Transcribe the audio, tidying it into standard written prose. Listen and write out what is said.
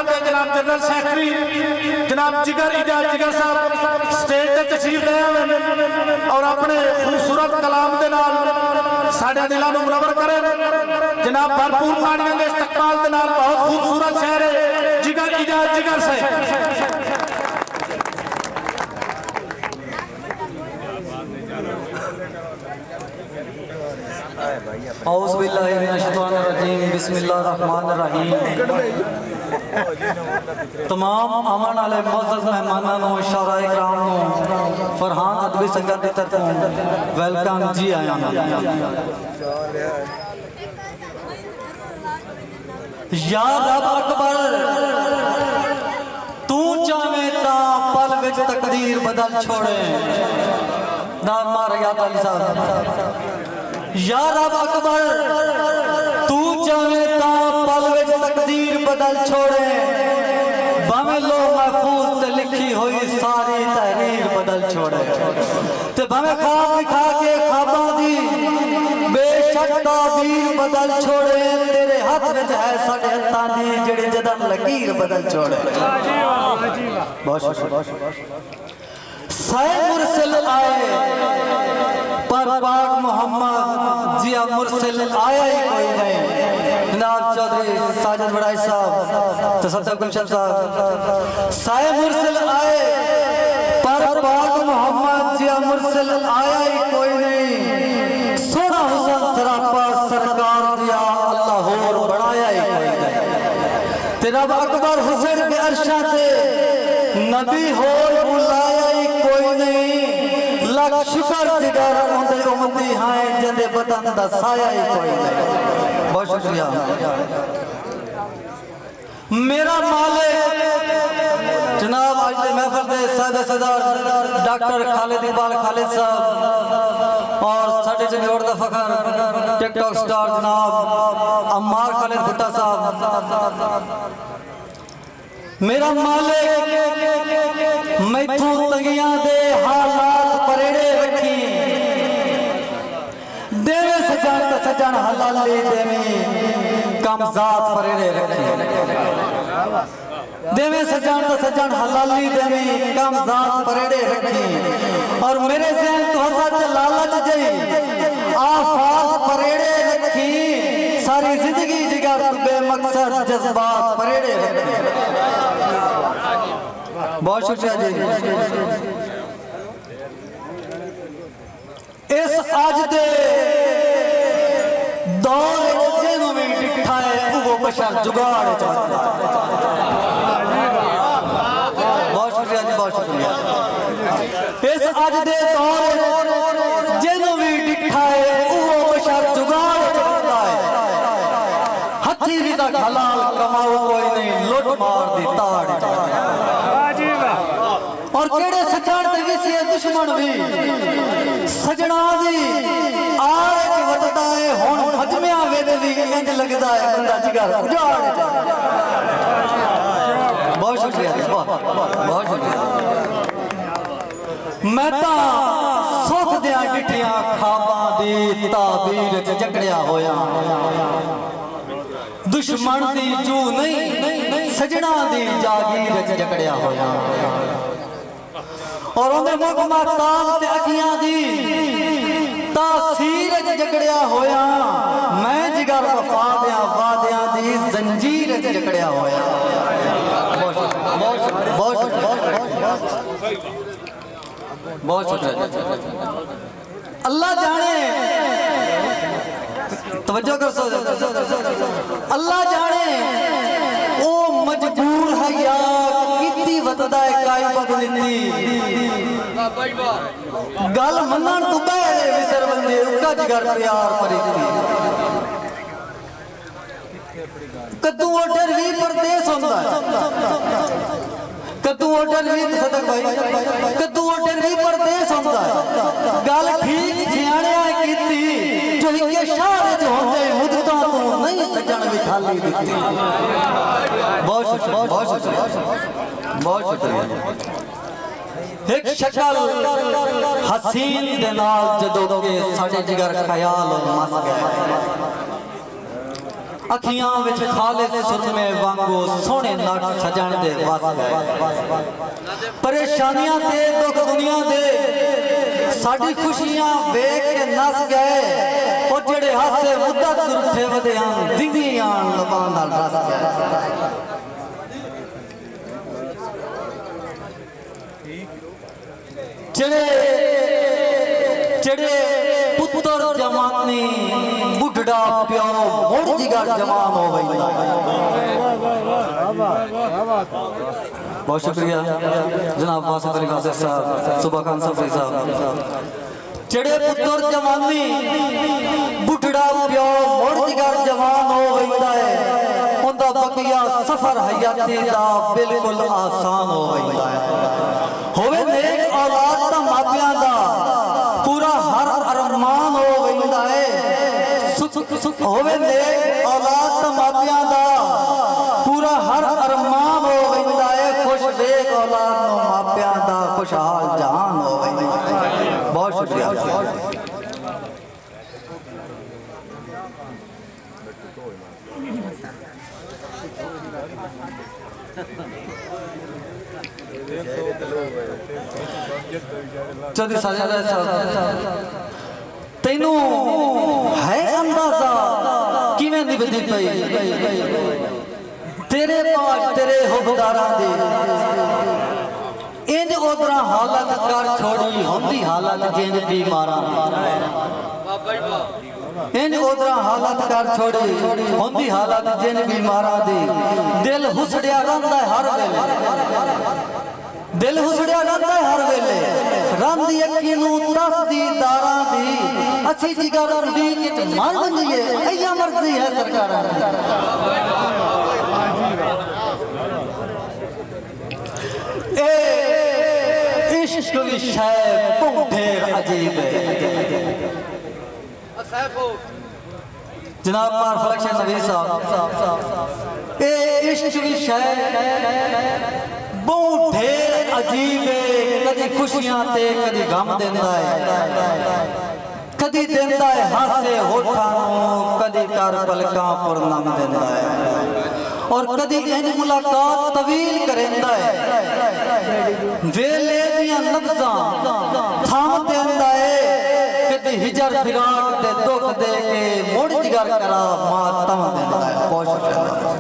दल के जनाब जनरल सैकटरी जनाब जिगर इजाज जिगर साहब स्टेज ते तशरीफ ले आए और अपने खूबसूरत कलाम के नाल साडे दिलों नूं मुनव्वर करे। जनाब भरपूर पानियों के इस्तकबाल के नाल बहुत खूबसूरत शहर है जिगर इजाज जिगर से। औज़ु बिल्लाहि मिनश शैतानिर रजीम बिस्मिल्लाहिर्रहमानिर्रहीम। तमाम आवन वाले मुअज़्ज़ज़ मेहमानों को शौहराए किराम को फरहान अदबी संगत की तरफों वेलकम जी आया। या रब अकबर तू चाहे ता पल विच तकदीर बदल छोड़े। नाम मार याद अली साहब। या रब अकबर तू चाहे ता पल विच तकदीर बदल छोड़े। भावे लो महफूज ते लिखी हुई सारी तहरीर बदल छोड़े। ते भावे ख्वाब दिखा के ख्वाबां दी बेशक ताबीर बदल छोड़े। तेरे हाथ विच है साडे हत्थां दी जिहड़ी जदन लकीर बदल छोड़े। बहुत शुक्रिया। साए मुरसिल आए पर पाक मोहम्मद जिया मुरसिल आया ही कोई नहीं। जनाब चौधरी साजिद बड़ाई साहब तसद्दुक़ गुलशन साहब। साए मुरसिल आए पर पाक मोहम्मद जिया मुरसिल आया ही कोई नहीं। सोना हुसन सरापा सरकार दिया अल्लाह होर बनाया ही कोई नहीं। तेरा अकबर हुसैन के अरशा से नबी होर बुलाया ही कोई नहीं। लख शुक्र जिगर उनके उम्मती हैं जिंदे बदन दा साया ही कोई नहीं। बहुत शुक्रिया। मेरा मालिक जनाब आज के महफिल के सादे सरदार डॉक्टर खालिद इकबाल खालिद साहब और साडे जंगलोड़ दा फखर टिकटॉक स्टार जनाब अम्मार खालिद भुट्टा साहब। मेरा मालिक मैथों तंगियां दे हालात परेड़े रखी। देवे सजन तो सजन हलाली देवी कामजात परेड़े रखी। देवे सजन तो सजन हलाली देवी कामजात परेड़े रखी। और मेरे ज़हन तो सच लालच जई आफात परेड़े रखी। सारी जिंदगी जिगर बेमकसद जज्बात परेड़े रखी। बहुत शुक्रिया जी। इस अज दे दौर जिन्हों भी डिठा है वो बशर जुगाड़। बहुत शुक्रिया जी बहुत शुक्रिया। इस अज दे दौर जिन्हों भी डिठा है वो बशर जुगाड़ चलता है। हथी भी तक हलाल कमाओ कोई नहीं लुट मार दी ताड़। और केड़े सजान ते विसे दुश्मन भी सजना दी आड़ च वधदा है। हुण भजमिया वेद भी इंज लगदा है बंदा जिगर उजाड़। बहुत शुक्रिया बहुत शुक्रिया। मैं तां सुख दियां डिठियां ख्वाबां दी ताबीर च जकड़िया होया। दुश्मन दी जू नहीं सजना दी जागीर च जकड़िया होया। और उन्हें मुख महताब ते अखियां दी तासीर च जकड़िया होया। मैं जिगर वफा दियां वादियां दी जंजीर च जकड़िया होया। बहुत शुक्रिया। अल्लाह जाने तवज्जो कर सो। अल्लाह जाने ओ मजबूर है या कितनी वतदा है काई बदलती गल मनन तू पहले विसर बंदे उका जिगर प्यार परीती। कद्दू ऑर्डर भी परदेस होंदा है। कद्दू ऑर्डर भी सदक भाई कद्दू ऑर्डर भी परदेस होंदा है। गल ठीक सियाणिया कीती जो इके शहर च होंदे मुद्दतां तू नहीं सजण भी खाली दित्ती। बहुत शुक्रिया बहुत शुक्रिया बहुत शुक्रिया। एक शक्ल हसीन दे नाल जदों के साडे जिगर ख्याल मस गए। अखियां विच खालिस सुरमे वांगू सोहने नट सजण दे वस गए परेशानियां ते दुख दुनिया दे साडी खुशियां वेख के नस गए और जेड़े हासे मुद्दत रुठे वधियां दिंगियां लबां नाल रस गए जेड़े पुत्र जवानी बुढ़ा प्यो मुड़ जिगर जवान हो गई बहुत शुक्रिया जनाब वासिफ अली वासिफ साहब सुबह खान सफरी साहब जेड़े पुत्र जवानी बुढ़ा प्यो मुड़ जिगर जवान हो गईदा है उनका बकिया सफर हयाती दा बिल्कुल आसान हो गईदा है होवे नेक औलाद दा मापियां दा पूरा हर अरमान हो गईदा है सुख होवे नेक औलाद दा मापियां दा पूरा हर अरमान हो गईदा है खुश नेक औलाद नो मापियां दा खुशहाल जहान हो गईदा है बहुत शुक्रिया चौधरी साजिद साहब तेनू है अंदाजा किवें निभदी पई तेरे पास तेरे हुबदारां दी इंज ओदरा हालत कर छोड़ी होंदी हालत जिंद बीमारां इंज ओदरा हालत कर छोड़ी होंदी हालत जिंद बीमारां दी दिल हुसड़िया रंदा हर वेले दिल हुसड़िया रंदा हर वेले रंदी अखी नू तसदी दारां दी अच्छी जिगर दी कित मर वंजिए अया मर्जी है सरकारां दी ए इश्क विषय बहुत ढेर अजीब है जनाब मार फलक नबी साहब ए इश्क विषय बहुत ढेर अजीब है कदी खुशियां ते कदी गम देंदा है कदी देंदा है हासे होठां नूं कदी कर पलकां पुरनम देंदा है और कदी इंज मुलाकात तवील करेंदा है वेले दियां लफ्ज़ां थाम देंदा है कदी हिजर फिराक दे दुख दे के मुड़ जिगर करा मातम देंदा है बहुत शुक्रिया